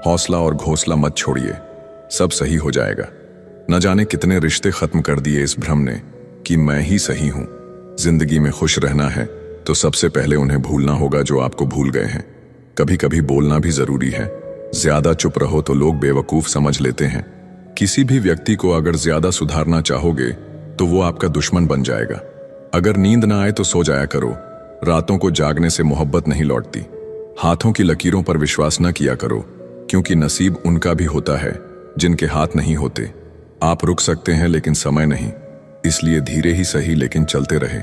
हौसला और घोंसला मत छोड़िए, सब सही हो जाएगा। न जाने कितने रिश्ते खत्म कर दिए इस भ्रम ने कि मैं ही सही हूं। जिंदगी में खुश रहना है तो सबसे पहले उन्हें भूलना होगा जो आपको भूल गए हैं। कभी कभी बोलना भी जरूरी है। ज्यादा चुप रहो तो लोग बेवकूफ समझ लेते हैं। किसी भी व्यक्ति को अगर ज्यादा सुधारना चाहोगे तो वो आपका दुश्मन बन जाएगा। अगर नींद ना आए तो सो जाया करो। रातों को जागने से मोहब्बत नहीं लौटती। हाथों की लकीरों पर विश्वास न किया करो, क्योंकि नसीब उनका भी होता है जिनके हाथ नहीं होते। आप रुक सकते हैं लेकिन समय नहीं, इसलिए धीरे ही सही लेकिन चलते रहे।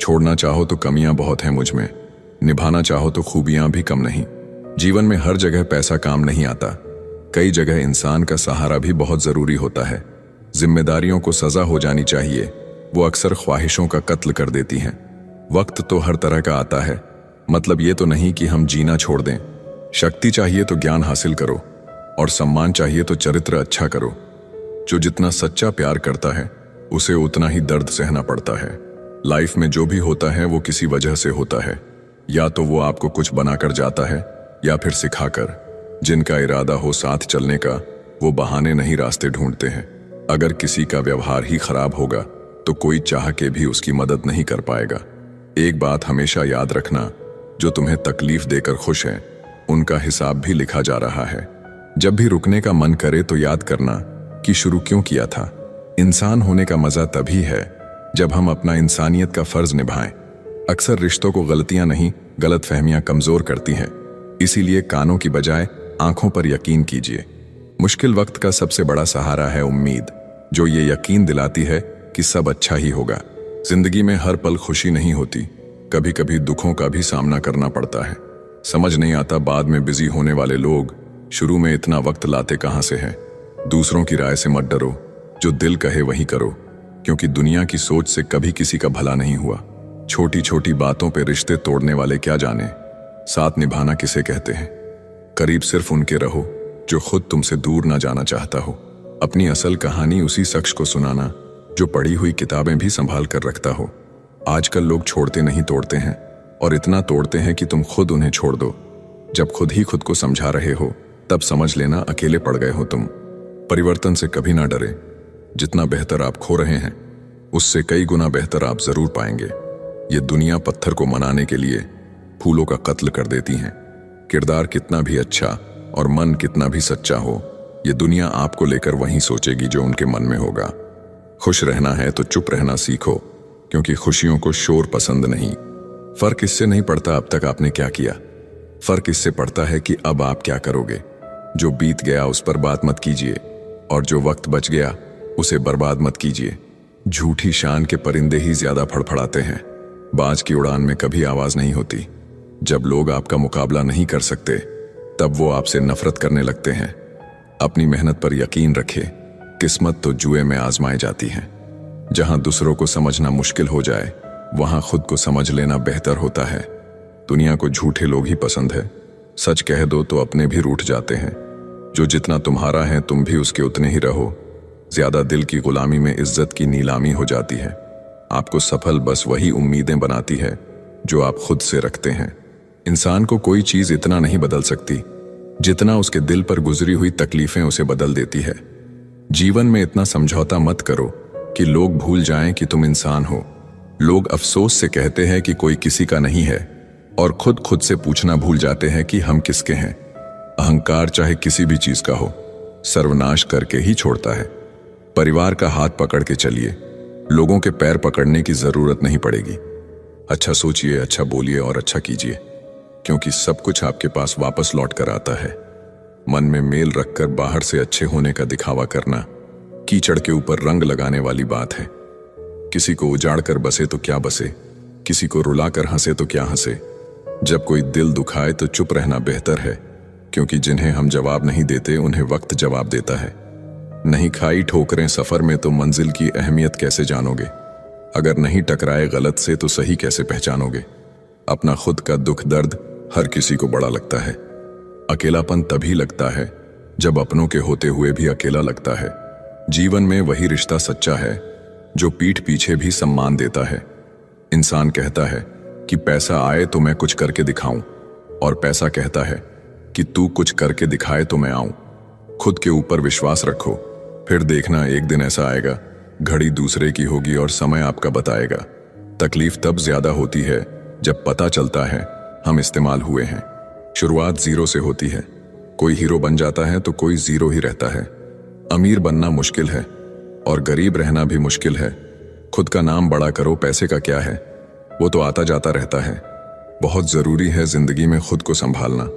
छोड़ना चाहो तो कमियां बहुत हैं मुझ में, निभाना चाहो तो खूबियां भी कम नहीं। जीवन में हर जगह पैसा काम नहीं आता, कई जगह इंसान का सहारा भी बहुत जरूरी होता है। जिम्मेदारियों को सजा हो जानी चाहिए, वो अक्सर ख्वाहिशों का कत्ल कर देती हैं। वक्त तो हर तरह का आता है, मतलब ये तो नहीं कि हम जीना छोड़ दें। शक्ति चाहिए तो ज्ञान हासिल करो, और सम्मान चाहिए तो चरित्र अच्छा करो। जो जितना सच्चा प्यार करता है उसे उतना ही दर्द सहना पड़ता है। लाइफ में जो भी होता है वो किसी वजह से होता है, या तो वो आपको कुछ बनाकर जाता है या फिर सिखाकर। जिनका इरादा हो साथ चलने का वो बहाने नहीं रास्ते ढूंढते हैं। अगर किसी का व्यवहार ही खराब होगा तो कोई चाह के भी उसकी मदद नहीं कर पाएगा। एक बात हमेशा याद रखना, जो तुम्हें तकलीफ देकर खुश हैं उनका हिसाब भी लिखा जा रहा है। जब भी रुकने का मन करे तो याद करना कि शुरू क्यों किया था। इंसान होने का मजा तभी है जब हम अपना इंसानियत का फर्ज निभाएं। अक्सर रिश्तों को गलतियां नहीं, गलतफहमियां कमजोर करती हैं। इसीलिए कानों की बजाय आंखों पर यकीन कीजिए। मुश्किल वक्त का सबसे बड़ा सहारा है उम्मीद, जो ये यकीन दिलाती है कि सब अच्छा ही होगा। जिंदगी में हर पल खुशी नहीं होती, कभी कभी दुखों का भी सामना करना पड़ता है। समझ नहीं आता बाद में बिजी होने वाले लोग शुरू में इतना वक्त लाते कहां से हैं। दूसरों की राय से मत डरो, जो दिल कहे वही करो, क्योंकि दुनिया की सोच से कभी किसी का भला नहीं हुआ। छोटी छोटी बातों पे रिश्ते तोड़ने वाले क्या जाने साथ निभाना किसे कहते हैं। करीब सिर्फ उनके रहो जो खुद तुमसे दूर ना जाना चाहता हो। अपनी असल कहानी उसी शख्स को सुनाना जो पढ़ी हुई किताबें भी संभाल कर रखता हो। आजकल लोग छोड़ते नहीं तोड़ते हैं, और इतना तोड़ते हैं कि तुम खुद उन्हें छोड़ दो। जब खुद ही खुद को समझा रहे हो तब समझ लेना अकेले पड़ गए हो तुम। परिवर्तन से कभी ना डरे। जितना बेहतर आप खो रहे हैं उससे कई गुना बेहतर आप जरूर पाएंगे। ये दुनिया पत्थर को मनाने के लिए फूलों का कत्ल कर देती है। किरदार कितना भी अच्छा और मन कितना भी सच्चा हो, ये दुनिया आपको लेकर वहीं सोचेगी जो उनके मन में होगा। खुश रहना है तो चुप रहना सीखो, क्योंकि खुशियों को शोर पसंद नहीं। फर्क इससे नहीं पड़ता अब तक आपने क्या किया, फर्क इससे पड़ता है कि अब आप क्या करोगे। जो बीत गया उस पर बात मत कीजिए, और जो वक्त बच गया उसे बर्बाद मत कीजिए। झूठी शान के परिंदे ही ज्यादा फड़फड़ाते हैं, बाज की उड़ान में कभी आवाज नहीं होती। जब लोग आपका मुकाबला नहीं कर सकते तब वो आपसे नफरत करने लगते हैं। अपनी मेहनत पर यकीन रखे, किस्मत तो जुए में आजमाई जाती है। जहां दूसरों को समझना मुश्किल हो जाए वहां खुद को समझ लेना बेहतर होता है। दुनिया को झूठे लोग ही पसंद है, सच कह दो तो अपने भी रूठ जाते हैं। जो जितना तुम्हारा है तुम भी उसके उतने ही रहो। ज्यादा दिल की गुलामी में इज्जत की नीलामी हो जाती है। आपको सफल बस वही उम्मीदें बनाती है जो आप खुद से रखते हैं। इंसान को कोई चीज इतना नहीं बदल सकती जितना उसके दिल पर गुजरी हुई तकलीफें उसे बदल देती है। जीवन में इतना समझौता मत करो कि लोग भूल जाएं कि तुम इंसान हो। लोग अफसोस से कहते हैं कि कोई किसी का नहीं है, और खुद से पूछना भूल जाते हैं कि हम किसके हैं। अहंकार चाहे किसी भी चीज का हो, सर्वनाश करके ही छोड़ता है। परिवार का हाथ पकड़ के चलिए, लोगों के पैर पकड़ने की जरूरत नहीं पड़ेगी। अच्छा सोचिए, अच्छा बोलिए और अच्छा कीजिए, क्योंकि सब कुछ आपके पास वापस लौट कर आता है। मन में मेल रखकर बाहर से अच्छे होने का दिखावा करना कीचड़ के ऊपर रंग लगाने वाली बात है। किसी को उजाड़ कर बसे तो क्या बसे, किसी को रुला कर हंसे तो क्या हंसे। जब कोई दिल दुखाए तो चुप रहना बेहतर है, क्योंकि जिन्हें हम जवाब नहीं देते उन्हें वक्त जवाब देता है। नहीं खाई ठोकरें सफर में तो मंजिल की अहमियत कैसे जानोगे। अगर नहीं टकराए गलत से तो सही कैसे पहचानोगे। अपना खुद का दुख दर्द हर किसी को बड़ा लगता है। अकेलापन तभी लगता है जब अपनों के होते हुए भी अकेला लगता है। जीवन में वही रिश्ता सच्चा है जो पीठ पीछे भी सम्मान देता है। इंसान कहता है कि पैसा आए तो मैं कुछ करके दिखाऊं, और पैसा कहता है कि तू कुछ करके दिखाए तो मैं आऊं। खुद के ऊपर विश्वास रखो, फिर देखना एक दिन ऐसा आएगा, घड़ी दूसरे की होगी और समय आपका बताएगा। तकलीफ तब ज्यादा होती है जब पता चलता है हम इस्तेमाल हुए हैं। शुरुआत जीरो से होती है। कोई हीरो बन जाता है तो कोई जीरो ही रहता है। अमीर बनना मुश्किल है और गरीब रहना भी मुश्किल है। खुद का नाम बड़ा करो, पैसे का क्या है, वो तो आता जाता रहता है। बहुत जरूरी है जिंदगी में खुद को संभालना,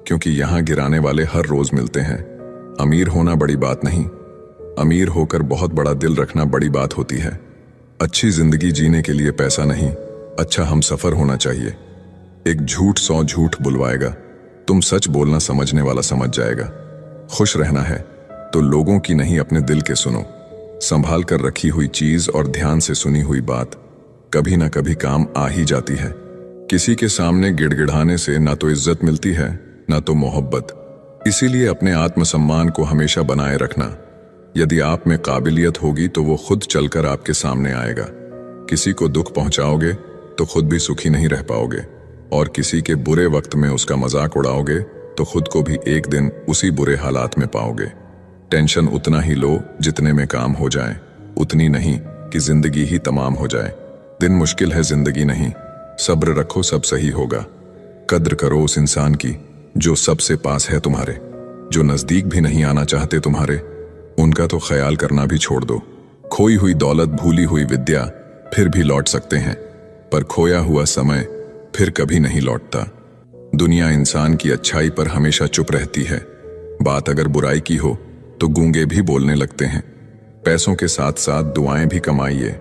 क्योंकि यहां गिराने वाले हर रोज मिलते हैं। अमीर होना बड़ी बात नहीं, अमीर होकर बहुत बड़ा दिल रखना बड़ी बात होती है। अच्छी जिंदगी जीने के लिए पैसा नहीं, अच्छा हमसफर होना चाहिए। एक झूठ 100 झूठ बुलवाएगा, तुम सच बोलना समझने वाला समझ जाएगा। खुश रहना है तो लोगों की नहीं अपने दिल के सुनो। संभाल कर रखी हुई चीज और ध्यान से सुनी हुई बात कभी ना कभी काम आ ही जाती है। किसी के सामने गिड़गिड़ाने से ना तो इज्जत मिलती है ना तो मोहब्बत। इसीलिए अपने आत्मसम्मान को हमेशा बनाए रखना। यदि आप में काबिलियत होगी तो वो खुद चलकर आपके सामने आएगा। किसी को दुख पहुंचाओगे तो खुद भी सुखी नहीं रह पाओगे, और किसी के बुरे वक्त में उसका मजाक उड़ाओगे तो खुद को भी एक दिन उसी बुरे हालात में पाओगे। टेंशन उतना ही लो जितने में काम हो जाए, उतनी नहीं कि जिंदगी ही तमाम हो जाए। दिन मुश्किल है, जिंदगी नहीं। सब्र रखो, सब सही होगा। कद्र करो उस इंसान की जो सबसे पास है तुम्हारे, जो नजदीक भी नहीं आना चाहते तुम्हारे। उनका तो ख्याल करना भी छोड़ दो। खोई हुई दौलत, भूली हुई विद्या फिर भी लौट सकते हैं, पर खोया हुआ समय फिर कभी नहीं लौटता। दुनिया इंसान की अच्छाई पर हमेशा चुप रहती है। बात अगर बुराई की हो तो गूंगे भी बोलने लगते हैं। पैसों के साथ साथ दुआएं भी कमाइए,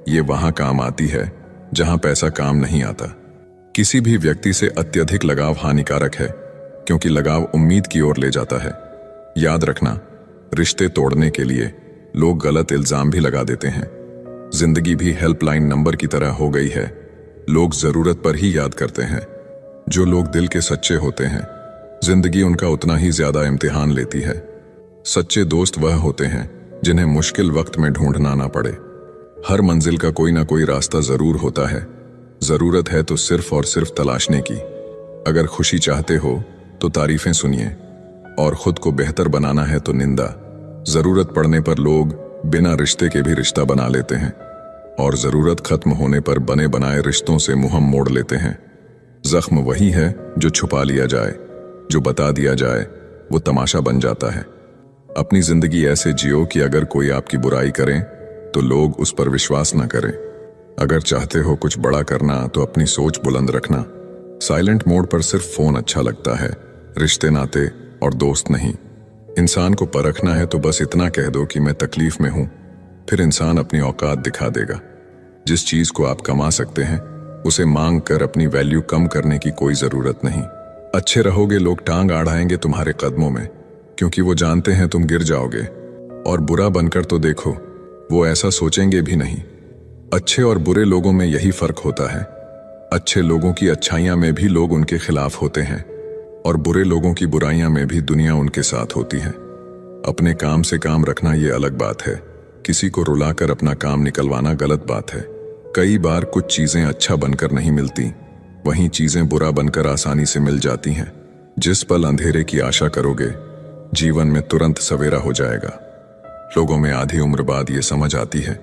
ये वहां काम आती है जहां पैसा काम नहीं आता। किसी भी व्यक्ति से अत्यधिक लगाव हानिकारक है, क्योंकि लगाव उम्मीद की ओर ले जाता है। याद रखना, रिश्ते तोड़ने के लिए लोग गलत इल्जाम भी लगा देते हैं। जिंदगी भी हेल्पलाइन नंबर की तरह हो गई है, लोग जरूरत पर ही याद करते हैं। जो लोग दिल के सच्चे होते हैं, जिंदगी उनका उतना ही ज्यादा इम्तिहान लेती है। सच्चे दोस्त वह होते हैं जिन्हें मुश्किल वक्त में ढूंढना ना पड़े। हर मंजिल का कोई ना कोई रास्ता जरूर होता है। जरूरत है तो सिर्फ और सिर्फ तलाशने की। अगर खुशी चाहते हो तो तारीफें सुनिए, और खुद को बेहतर बनाना है तो निंदा। जरूरत पड़ने पर लोग बिना रिश्ते के भी रिश्ता बना लेते हैं, और जरूरत खत्म होने पर बने बनाए रिश्तों से मुंह मोड़ लेते हैं। जख्म वही है जो छुपा लिया जाए, जो बता दिया जाए वो तमाशा बन जाता है। अपनी जिंदगी ऐसे जियो कि अगर कोई आपकी बुराई करे तो लोग उस पर विश्वास ना करें। अगर चाहते हो कुछ बड़ा करना तो अपनी सोच बुलंद रखना। साइलेंट मोड पर सिर्फ फोन अच्छा लगता है, रिश्ते नाते और दोस्त नहीं। इंसान को परखना है तो बस इतना कह दो कि मैं तकलीफ में हूं, फिर इंसान अपनी औकात दिखा देगा। जिस चीज को आप कमा सकते हैं उसे मांग कर अपनी वैल्यू कम करने की कोई जरूरत नहीं। अच्छे रहोगे, लोग टांग अड़ाएंगे तुम्हारे कदमों में, क्योंकि वो जानते हैं तुम गिर जाओगे। और बुरा बनकर तो देखो, वो ऐसा सोचेंगे भी नहीं। अच्छे और बुरे लोगों में यही फर्क होता है। अच्छे लोगों की अच्छाइयां में भी लोग उनके खिलाफ होते हैं, और बुरे लोगों की बुराइयां में भी दुनिया उनके साथ होती है। अपने काम से काम रखना ये अलग बात है, किसी को रुलाकर अपना काम निकलवाना गलत बात है। कई बार कुछ चीजें अच्छा बनकर नहीं मिलती, वहीं चीजें बुरा बनकर आसानी से मिल जाती हैं। जिस पल अंधेरे की आशा करोगे, जीवन में तुरंत सवेरा हो जाएगा। लोगों में आधी उम्र बाद ये समझ आती है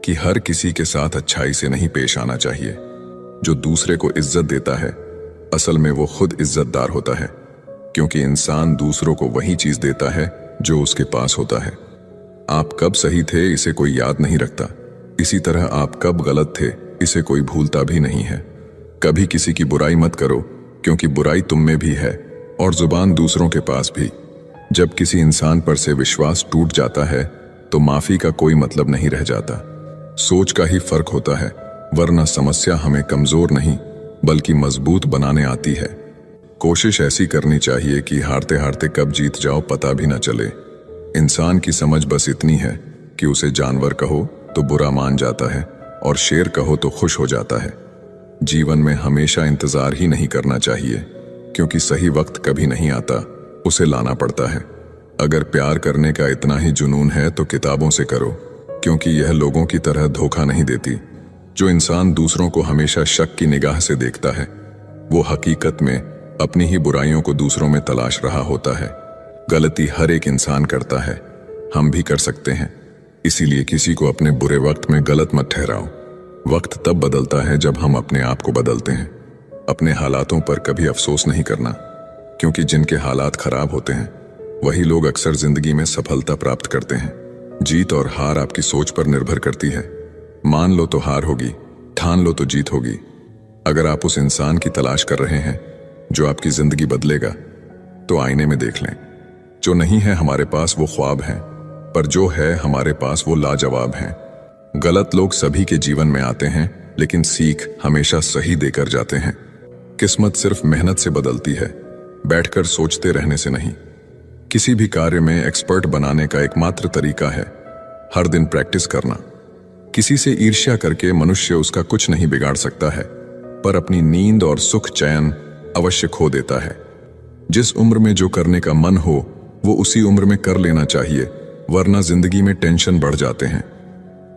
कि हर किसी के साथ अच्छाई से नहीं पेश आना चाहिए। जो दूसरे को इज्जत देता है, असल में वो खुद इज्जतदार होता है, क्योंकि इंसान दूसरों को वही चीज देता है जो उसके पास होता है। आप कब सही थे इसे कोई याद नहीं रखता, इसी तरह आप कब गलत थे इसे कोई भूलता भी नहीं है। कभी किसी की बुराई मत करो, क्योंकि बुराई तुम में भी है और जुबान दूसरों के पास भी। जब किसी इंसान पर से विश्वास टूट जाता है तो माफी का कोई मतलब नहीं रह जाता। सोच का ही फर्क होता है, वरना समस्या हमें कमजोर नहीं बल्कि मजबूत बनाने आती है। कोशिश ऐसी करनी चाहिए कि हारते हारते कब जीत जाओ पता भी न चले। इंसान की समझ बस इतनी है कि उसे जानवर कहो तो बुरा मान जाता है और शेर कहो तो खुश हो जाता है। जीवन में हमेशा इंतजार ही नहीं करना चाहिए, क्योंकि सही वक्त कभी नहीं आता, उसे लाना पड़ता है। अगर प्यार करने का इतना ही जुनून है तो किताबों से करो, क्योंकि यह लोगों की तरह धोखा नहीं देती। जो इंसान दूसरों को हमेशा शक की निगाह से देखता है, वो हकीकत में अपनी ही बुराइयों को दूसरों में तलाश रहा होता है। गलती हर एक इंसान करता है, हम भी कर सकते हैं। इसीलिए किसी को अपने बुरे वक्त में गलत मत ठहराओ। वक्त तब बदलता है जब हम अपने आप को बदलते हैं। अपने हालातों पर कभी अफसोस नहीं करना, क्योंकि जिनके हालात खराब होते हैं वही लोग अक्सर जिंदगी में सफलता प्राप्त करते हैं। जीत और हार आपकी सोच पर निर्भर करती है। मान लो तो हार होगी, ठान लो तो जीत होगी। अगर आप उस इंसान की तलाश कर रहे हैं जो आपकी जिंदगी बदलेगा, तो आईने में देख लें। जो नहीं है हमारे पास वो ख्वाब हैं, पर जो है हमारे पास वो लाजवाब हैं। गलत लोग सभी के जीवन में आते हैं, लेकिन सीख हमेशा सही देकर जाते हैं। किस्मत सिर्फ मेहनत से बदलती है, बैठकर सोचते रहने से नहीं। किसी भी कार्य में एक्सपर्ट बनाने का एकमात्र तरीका है हर दिन प्रैक्टिस करना। किसी से ईर्ष्या करके मनुष्य उसका कुछ नहीं बिगाड़ सकता है, पर अपनी नींद और सुख चैन अवश्य खो देता है। जिस उम्र में जो करने का मन हो वो उसी उम्र में कर लेना चाहिए, वरना जिंदगी में टेंशन बढ़ जाते हैं।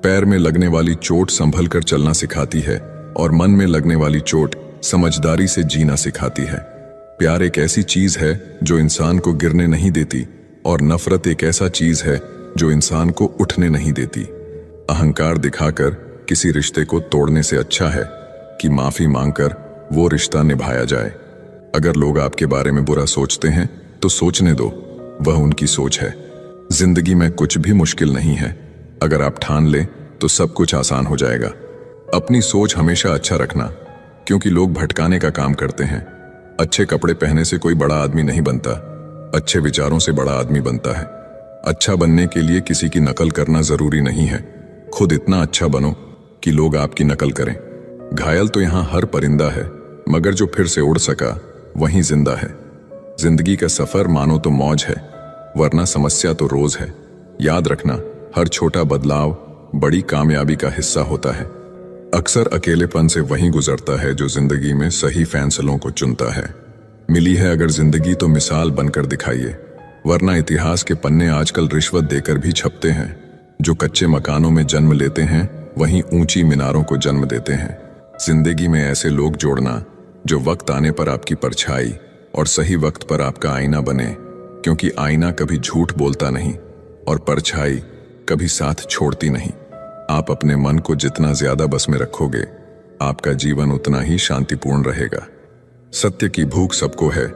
पैर में लगने वाली चोट संभल कर चलना सिखाती है, और मन में लगने वाली चोट समझदारी से जीना सिखाती है। प्यार एक ऐसी चीज है जो इंसान को गिरने नहीं देती, और नफरत एक ऐसा चीज है जो इंसान को उठने नहीं देती। अहंकार दिखाकर किसी रिश्ते को तोड़ने से अच्छा है कि माफी मांगकर वो रिश्ता निभाया जाए। अगर लोग आपके बारे में बुरा सोचते हैं तो सोचने दो, वह उनकी सोच है। जिंदगी में कुछ भी मुश्किल नहीं है, अगर आप ठान लें तो सब कुछ आसान हो जाएगा। अपनी सोच हमेशा अच्छा रखना, क्योंकि लोग भटकाने का काम करते हैं। अच्छे कपड़े पहनने से कोई बड़ा आदमी नहीं बनता, अच्छे विचारों से बड़ा आदमी बनता है। अच्छा बनने के लिए किसी की नकल करना जरूरी नहीं है, खुद इतना अच्छा बनो कि लोग आपकी नकल करें। घायल तो यहाँ हर परिंदा है, मगर जो फिर से उड़ सका वहीं जिंदा है। जिंदगी का सफर मानो तो मौज है, वरना समस्या तो रोज है। याद रखना, हर छोटा बदलाव बड़ी कामयाबी का हिस्सा होता है। अक्सर अकेलेपन से वही गुजरता है जो जिंदगी में सही फैसलों को चुनता है। मिली है अगर जिंदगी तो मिसाल बनकर दिखाइए, वरना इतिहास के पन्ने आजकल रिश्वत देकर भी छपते हैं। जो कच्चे मकानों में जन्म लेते हैं वहीं ऊंची मीनारों को जन्म देते हैं। जिंदगी में ऐसे लोग जोड़ना जो वक्त आने पर आपकी परछाई और सही वक्त पर आपका आईना बने, क्योंकि आईना कभी झूठ बोलता नहीं और परछाई कभी साथ छोड़ती नहीं। आप अपने मन को जितना ज्यादा बस में रखोगे, आपका जीवन उतना ही शांतिपूर्ण रहेगा। सत्य की भूख सबको है,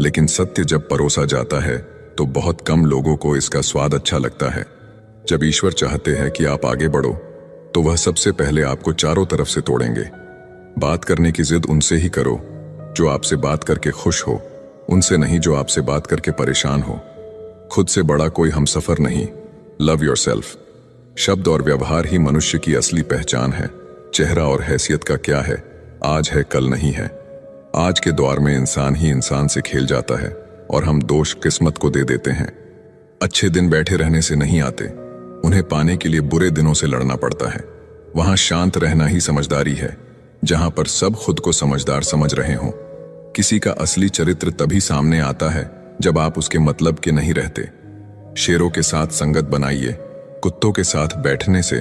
लेकिन सत्य जब परोसा जाता है तो बहुत कम लोगों को इसका स्वाद अच्छा लगता है। जब ईश्वर चाहते हैं कि आप आगे बढ़ो, तो वह सबसे पहले आपको चारों तरफ से तोड़ेंगे। बात करने की जिद उनसे ही करो जो आपसे बात करके खुश हो, उनसे नहीं जो आपसे बात करके परेशान हो। खुद से बड़ा कोई हमसफर नहीं। Love yourself. शब्द और व्यवहार ही मनुष्य की असली पहचान है। चेहरा और हैसियत का क्या है, आज है कल नहीं है। आज के दौर में इंसान ही इंसान से खेल जाता है और हम दोष किस्मत को दे देते हैं। अच्छे दिन बैठे रहने से नहीं आते, उन्हें पाने के लिए बुरे दिनों से लड़ना पड़ता है। वहां शांत रहना ही समझदारी है, जहां पर सब खुद को समझदार समझ रहे हों। किसी का असली चरित्र तभी सामने आता है जब आप उसके मतलब के नहीं रहते। शेरों के साथ संगत बनाइए, कुत्तों के साथ बैठने से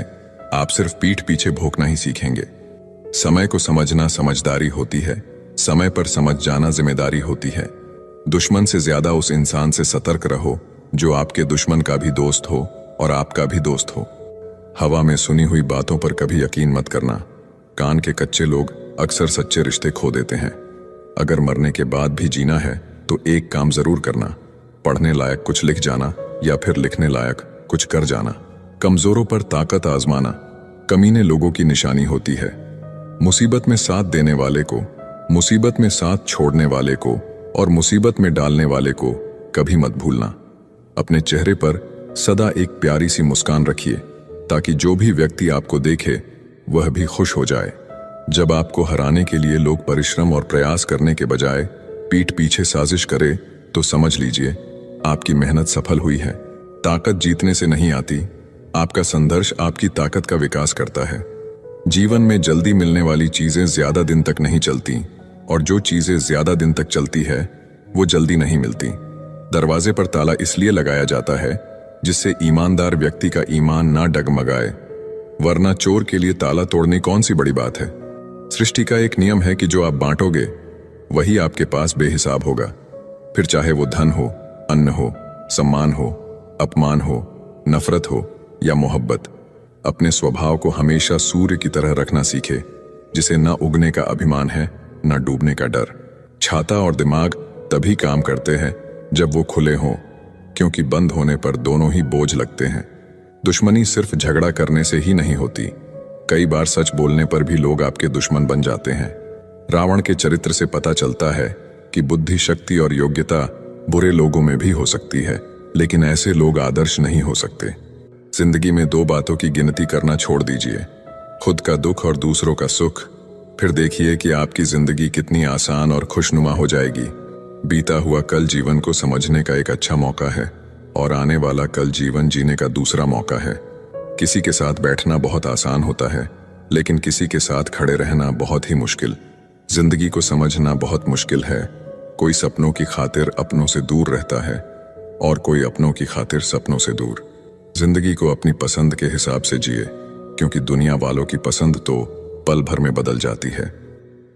आप सिर्फ पीठ पीछे भौंकना ही सीखेंगे। समय को समझना समझदारी होती है, समय पर समझ जाना जिम्मेदारी होती है। दुश्मन से ज्यादा उस इंसान से सतर्क रहो जो आपके दुश्मन का भी दोस्त हो और आपका भी दोस्त हो। हवा में सुनी हुई बातों पर कभी यकीन मत करना। कान के कच्चे लोग अक्सर सच्चे रिश्ते खो देते हैं। अगर मरने के बाद भी जीना है तो एक काम जरूर करना, पढ़ने लायक कुछ लिख जाना या फिर लिखने लायक कुछ कर जाना। कमजोरों पर ताकत आजमाना कमीने लोगों की निशानी होती है। मुसीबत में साथ देने वाले को, मुसीबत में साथ छोड़ने वाले को और मुसीबत में डालने वाले को कभी मत भूलना। अपने चेहरे पर सदा एक प्यारी सी मुस्कान रखिए, ताकि जो भी व्यक्ति आपको देखे वह भी खुश हो जाए। जब आपको हराने के लिए लोग परिश्रम और प्रयास करने के बजाय पीठ पीछे साजिश करे, तो समझ लीजिए आपकी मेहनत सफल हुई है। ताकत जीतने से नहीं आती, आपका संघर्ष आपकी ताकत का विकास करता है। जीवन में जल्दी मिलने वाली चीजें ज्यादा दिन तक नहीं चलती, और जो चीजें ज्यादा दिन तक चलती है वो जल्दी नहीं मिलती। दरवाजे पर ताला इसलिए लगाया जाता है जिससे ईमानदार व्यक्ति का ईमान ना डगमगाए, वरना चोर के लिए ताला तोड़नी कौन सी बड़ी बात है। सृष्टि का एक नियम है कि जो आप बांटोगे वही आपके पास बेहिसाब होगा। फिर चाहे वो धन हो, अन्न हो, सम्मान हो, अपमान हो, नफरत हो या मोहब्बत, अपने स्वभाव को हमेशा सूर्य की तरह रखना सीखे, जिसे न उगने का अभिमान है न डूबने का डर। छाता और दिमाग तभी काम करते हैं जब वो खुले हों, क्योंकि बंद होने पर दोनों ही बोझ लगते हैं। दुश्मनी सिर्फ झगड़ा करने से ही नहीं होती, कई बार सच बोलने पर भी लोग आपके दुश्मन बन जाते हैं। रावण के चरित्र से पता चलता है कि बुद्धि, शक्ति और योग्यता बुरे लोगों में भी हो सकती है, लेकिन ऐसे लोग आदर्श नहीं हो सकते। जिंदगी में दो बातों की गिनती करना छोड़ दीजिए, खुद का दुख और दूसरों का सुख। फिर देखिए कि आपकी जिंदगी कितनी आसान और खुशनुमा हो जाएगी। बीता हुआ कल जीवन को समझने का एक अच्छा मौका है और आने वाला कल जीवन जीने का दूसरा मौका है। किसी के साथ बैठना बहुत आसान होता है, लेकिन किसी के साथ खड़े रहना बहुत ही मुश्किल। जिंदगी को समझना बहुत मुश्किल है। कोई सपनों की खातिर अपनों से दूर रहता है और कोई अपनों की खातिर सपनों से दूर। जिंदगी को अपनी पसंद के हिसाब से जिए, क्योंकि दुनिया वालों की पसंद तो पल भर में बदल जाती है।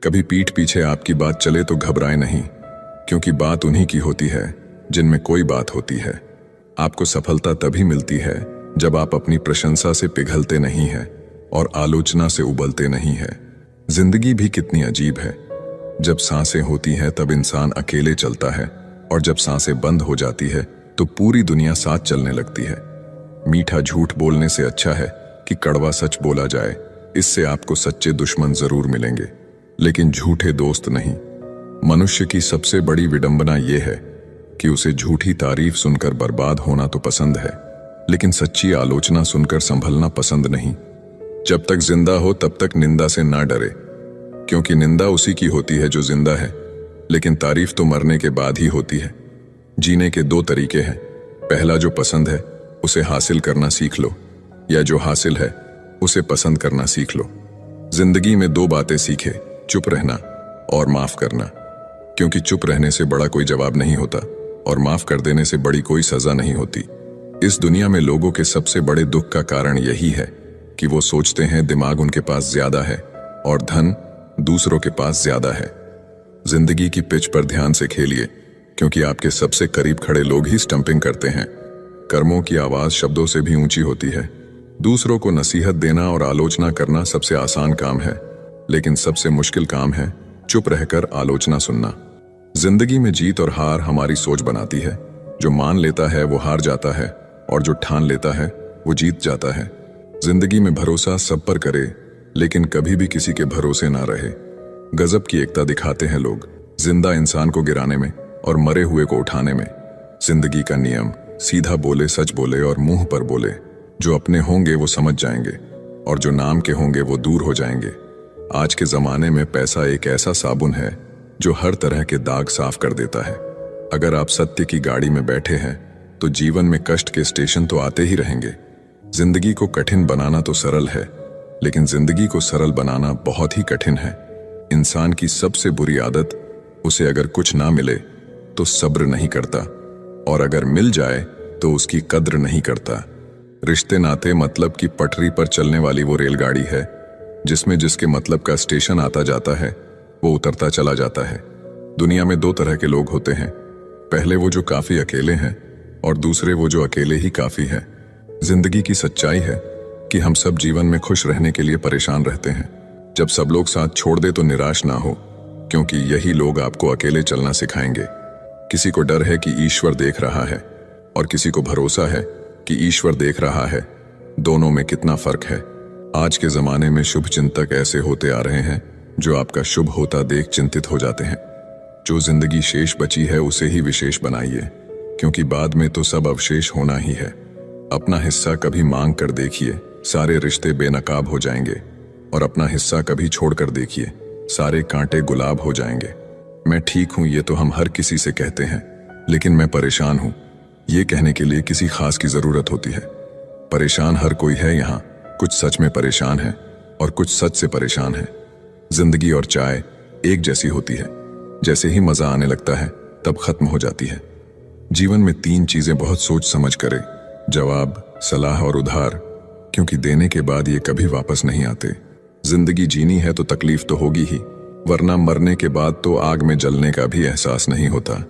कभी पीठ पीछे आपकी बात चले तो घबराए नहीं, क्योंकि बात उन्हीं की होती है जिनमें कोई बात होती है। आपको सफलता तभी मिलती है जब आप अपनी प्रशंसा से पिघलते नहीं हैं और आलोचना से उबलते नहीं हैं। जिंदगी भी कितनी अजीब है। जब सांसें होती हैं तब इंसान अकेले चलता है, और जब सांसें बंद हो जाती है तो पूरी दुनिया साथ चलने लगती है। मीठा झूठ बोलने से अच्छा है कि कड़वा सच बोला जाए। इससे आपको सच्चे दुश्मन जरूर मिलेंगे, लेकिन झूठे दोस्त नहीं। मनुष्य की सबसे बड़ी विडंबना यह है कि उसे झूठी तारीफ सुनकर बर्बाद होना तो पसंद है, लेकिन सच्ची आलोचना सुनकर संभलना पसंद नहीं। जब तक जिंदा हो तब तक निंदा से ना डरे, क्योंकि निंदा उसी की होती है जो जिंदा है, लेकिन तारीफ तो मरने के बाद ही होती है। जीने के दो तरीके हैं, पहला जो पसंद है उसे हासिल करना सीख लो, या जो हासिल है उसे पसंद करना सीख लो। जिंदगी में दो बातें सीखे, चुप रहना और माफ करना, क्योंकि चुप रहने से बड़ा कोई जवाब नहीं होता और माफ कर देने से बड़ी कोई सजा नहीं होती। इस दुनिया में लोगों के सबसे बड़े दुख का कारण यही है कि वो सोचते हैं दिमाग उनके पास ज्यादा है और धन दूसरों के पास ज्यादा है। जिंदगी की पिच पर ध्यान से खेलिए, क्योंकि आपके सबसे करीब खड़े लोग ही स्टंपिंग करते हैं। कर्मों की आवाज शब्दों से भी ऊंची होती है। दूसरों को नसीहत देना और आलोचना करना सबसे आसान काम है, लेकिन सबसे मुश्किल काम है चुप रहकर आलोचना सुनना। जिंदगी में जीत और हार हमारी सोच बनाती है। जो मान लेता है वो हार जाता है, और जो ठान लेता है वो जीत जाता है। जिंदगी में भरोसा सब पर करे, लेकिन कभी भी किसी के भरोसे ना रहे। गजब की एकता दिखाते हैं लोग, जिंदा इंसान को गिराने में और मरे हुए को उठाने में। जिंदगी का नियम, सीधा बोले, सच बोले और मुंह पर बोले। जो अपने होंगे वो समझ जाएंगे, और जो नाम के होंगे वो दूर हो जाएंगे। आज के जमाने में पैसा एक ऐसा साबुन है जो हर तरह के दाग साफ कर देता है। अगर आप सत्य की गाड़ी में बैठे हैं तो जीवन में कष्ट के स्टेशन तो आते ही रहेंगे। जिंदगी को कठिन बनाना तो सरल है, लेकिन जिंदगी को सरल बनाना बहुत ही कठिन है। इंसान की सबसे बुरी आदत, उसे अगर कुछ ना मिले तो सब्र नहीं करता, और अगर मिल जाए तो उसकी कद्र नहीं करता। रिश्ते नाते मतलब की पटरी पर चलने वाली वो रेलगाड़ी है जिसमें जिसके मतलब का स्टेशन आता जाता है वो उतरता चला जाता है। दुनिया में दो तरह के लोग होते हैं, पहले वो जो काफी अकेले हैं और दूसरे वो जो अकेले ही काफी है। जिंदगी की सच्चाई है कि हम सब जीवन में खुश रहने के लिए परेशान रहते हैं। जब सब लोग साथ छोड़ दे तो निराश ना हो, क्योंकि यही लोग आपको अकेले चलना सिखाएंगे। किसी को डर है कि ईश्वर देख रहा है, और किसी को भरोसा है कि ईश्वर देख रहा है। दोनों में कितना फर्क है। आज के जमाने में शुभ चिंतक ऐसे होते आ रहे हैं जो आपका शुभ होता देख चिंतित हो जाते हैं। जो जिंदगी शेष बची है उसे ही विशेष बनाइए, क्योंकि बाद में तो सब अवशेष होना ही है। अपना हिस्सा कभी मांग कर देखिए, सारे रिश्ते बेनकाब हो जाएंगे, और अपना हिस्सा कभी छोड़कर देखिए, सारे कांटे गुलाब हो जाएंगे। मैं ठीक हूं ये तो हम हर किसी से कहते हैं, लेकिन मैं परेशान हूं ये कहने के लिए किसी खास की जरूरत होती है। परेशान हर कोई है यहाँ, कुछ सच में परेशान है और कुछ सच से परेशान है। जिंदगी और चाय एक जैसी होती है, जैसे ही मजा आने लगता है तब खत्म हो जाती है। जीवन में तीन चीजें बहुत सोच समझ करें, जवाब, सलाह और उधार, क्योंकि देने के बाद ये कभी वापस नहीं आते। जिंदगी जीनी है तो तकलीफ तो होगी ही, वरना मरने के बाद तो आग में जलने का भी एहसास नहीं होता।